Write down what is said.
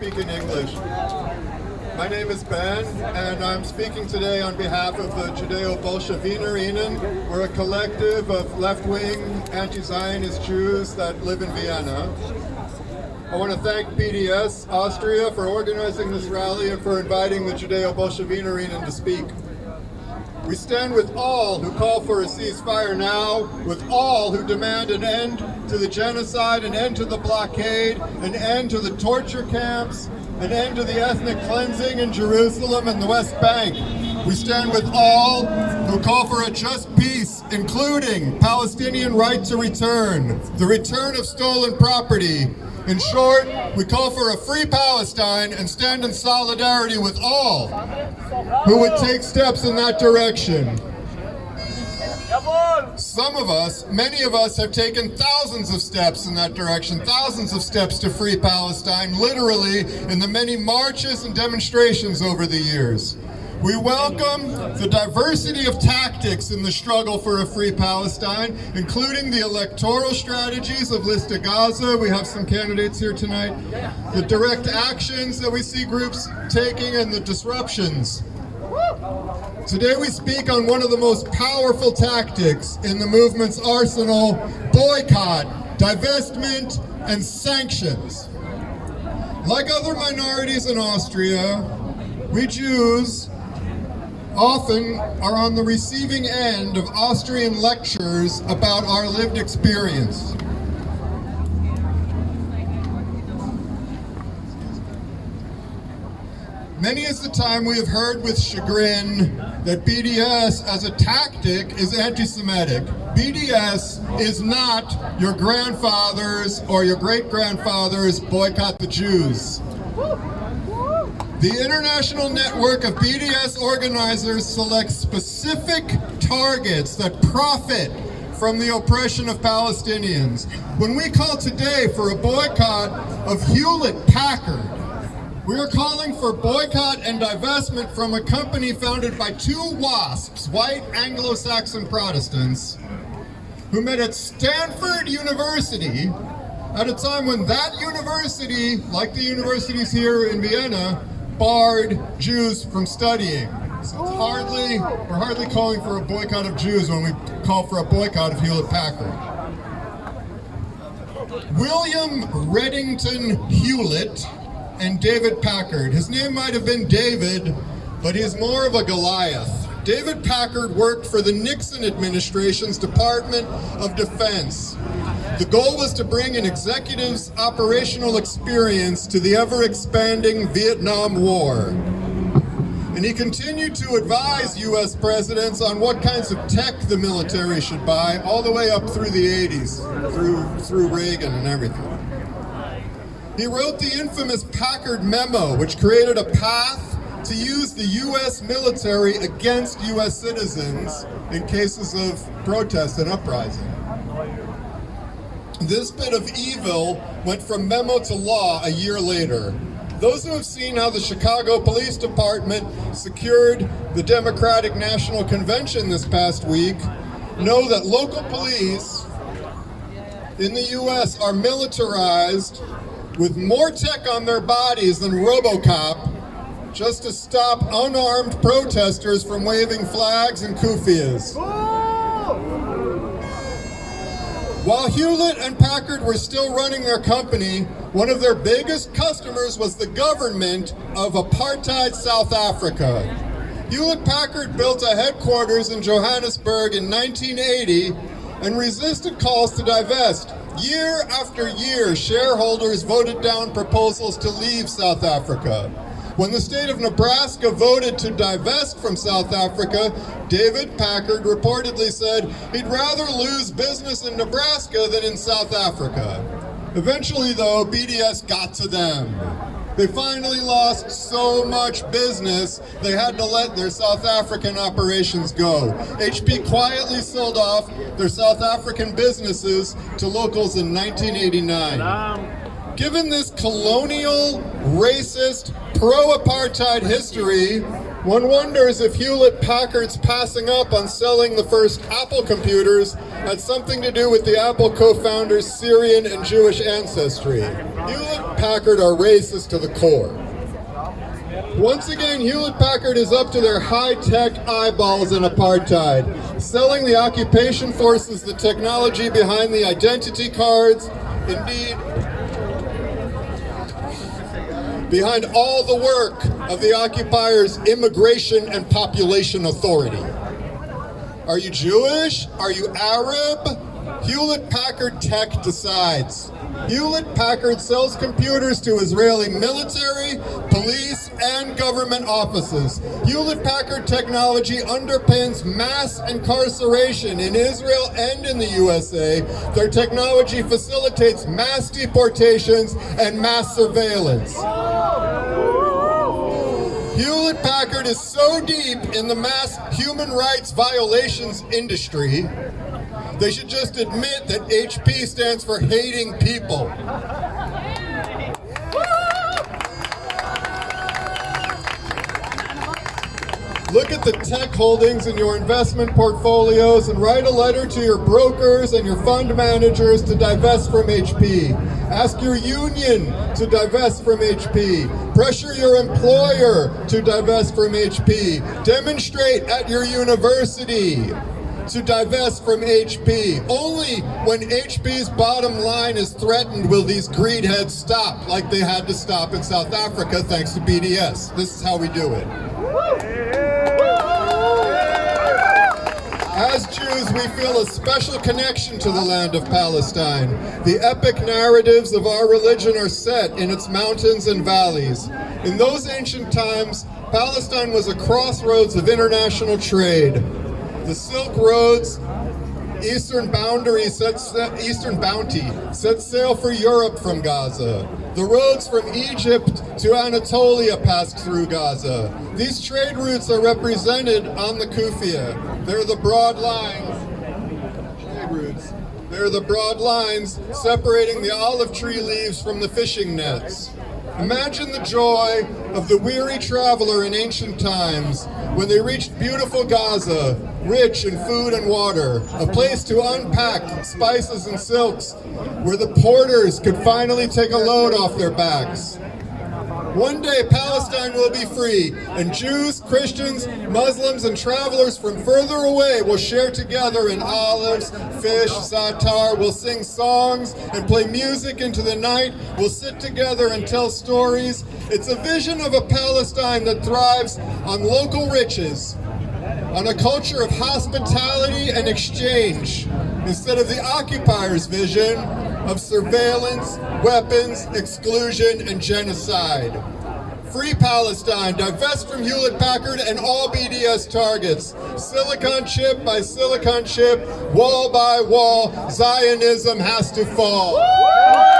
speak in English. My name is Ben, and I'm speaking today on behalf of the Judeo-Bolshevinerinnen. We're a collective of left-wing anti-Zionist Jews that live in Vienna. I want to thank BDS Austria for organizing this rally and for inviting the Judeo-Bolshevinerinnen to speak. We stand with all who call for a ceasefire now, with all who demand an end to the genocide, an end to the blockade, an end to the torture camps, an end to the ethnic cleansing in Jerusalem and the West Bank. We stand with all who call for a just peace, including Palestinian right to return, the return of stolen property. In short, we call for a free Palestine and stand in solidarity with all who would take steps in that direction. Some of us, many of us, have taken thousands of steps in that direction, thousands of steps to free Palestine, literally in the many marches and demonstrations over the years. We welcome the diversity of tactics in the struggle for a free Palestine, including the electoral strategies of List of Gaza. We have some candidates here tonight. The direct actions that we see groups taking and the disruptions. Today we speak on one of the most powerful tactics in the movement's arsenal: boycott, divestment, and sanctions. Like other minorities in Austria, we Jews often are on the receiving end of Austrian lectures about our lived experience. Many is the time we have heard with chagrin that BDS as a tactic is anti-Semitic. BDS is not your grandfather's or your great-grandfather's boycott the Jews. The international network of BDS organizers selects specific targets that profit from the oppression of Palestinians. When we call today for a boycott of Hewlett Packard, we are calling for boycott and divestment from a company founded by two WASPs, white Anglo-Saxon Protestants, who met at Stanford University at a time when that university, like the universities here in Vienna, barred Jews from studying. So we're hardly calling for a boycott of Jews when we call for a boycott of Hewlett Packard. William Reddington Hewlett and David Packard. His name might have been David, but he's more of a Goliath. David Packard worked for the Nixon administration's Department of Defense. The goal was to bring an executive's operational experience to the ever-expanding Vietnam War. And he continued to advise U.S. presidents on what kinds of tech the military should buy, all the way up through the 80s, through Reagan and everything. He wrote the infamous Packard Memo, which created a path to use the U.S. military against U.S. citizens in cases of protest and uprising. This bit of evil went from memo to law a year later. Those who have seen how the Chicago Police Department secured the Democratic National Convention this past week know that local police in the U.S. are militarized with more tech on their bodies than RoboCop just to stop unarmed protesters from waving flags and kufias. While Hewlett and Packard were still running their company, one of their biggest customers was the government of apartheid South Africa. Hewlett Packard built a headquarters in Johannesburg in 1980 and resisted calls to divest. Year after year, shareholders voted down proposals to leave South Africa. When the state of Nebraska voted to divest from South Africa, David Packard reportedly said he'd rather lose business in Nebraska than in South Africa. Eventually, though, BDS got to them. They finally lost so much business, they had to let their South African operations go. HP quietly sold off their South African businesses to locals in 1989. Given this colonial, racist, pro-apartheid history, One wonders if Hewlett Packard's passing up on selling the first Apple computers had something to do with the Apple co-founders' Syrian and Jewish ancestry. Hewlett Packard are racist to the core. Once again, Hewlett Packard is up to their high-tech eyeballs in apartheid, selling the occupation forces the technology behind the identity cards, indeed, behind all the work of the occupiers' Immigration and Population Authority. Are you Jewish? Are you Arab? Hewlett Packard Tech decides. Hewlett Packard sells computers to Israeli military, police, and government offices. Hewlett Packard technology underpins mass incarceration in Israel and in the USA. Their technology facilitates mass deportations and mass surveillance. Hewlett Packard is so deep in the mass human rights violations industry, they should just admit that HP stands for hating people. Look at the tech holdings in your investment portfolios and write a letter to your brokers and your fund managers to divest from HP. Ask your union to divest from HP. Pressure your employer to divest from HP. Demonstrate at your university to divest from HP. Only when HP's bottom line is threatened will these greedheads stop, like they had to stop in South Africa thanks to BDS. This is how we do it. As Jews, we feel a special connection to the land of Palestine. The epic narratives of our religion are set in its mountains and valleys. In those ancient times, Palestine was a crossroads of international trade. The Silk Road's eastern bounty set sail for Europe from Gaza. The roads from Egypt to Anatolia passed through Gaza. These trade routes are represented on the Kufia. They're the broad lines. Trade routes. They're the broad lines separating the olive tree leaves from the fishing nets. Imagine the joy of the weary traveler in ancient times when they reached beautiful Gaza, rich in food and water, a place to unpack spices and silks, where the porters could finally take a load off their backs. One day Palestine will be free, and Jews, Christians, Muslims, and travelers from further away will share together in olives, fish, za'atar. We'll sing songs and play music into the night. We'll sit together and tell stories. It's a vision of a Palestine that thrives on local riches, on a culture of hospitality and exchange, instead of the occupiers' vision of surveillance, weapons, exclusion, and genocide. Free Palestine, divest from Hewlett Packard and all BDS targets. Silicon chip by silicon chip, wall by wall, Zionism has to fall.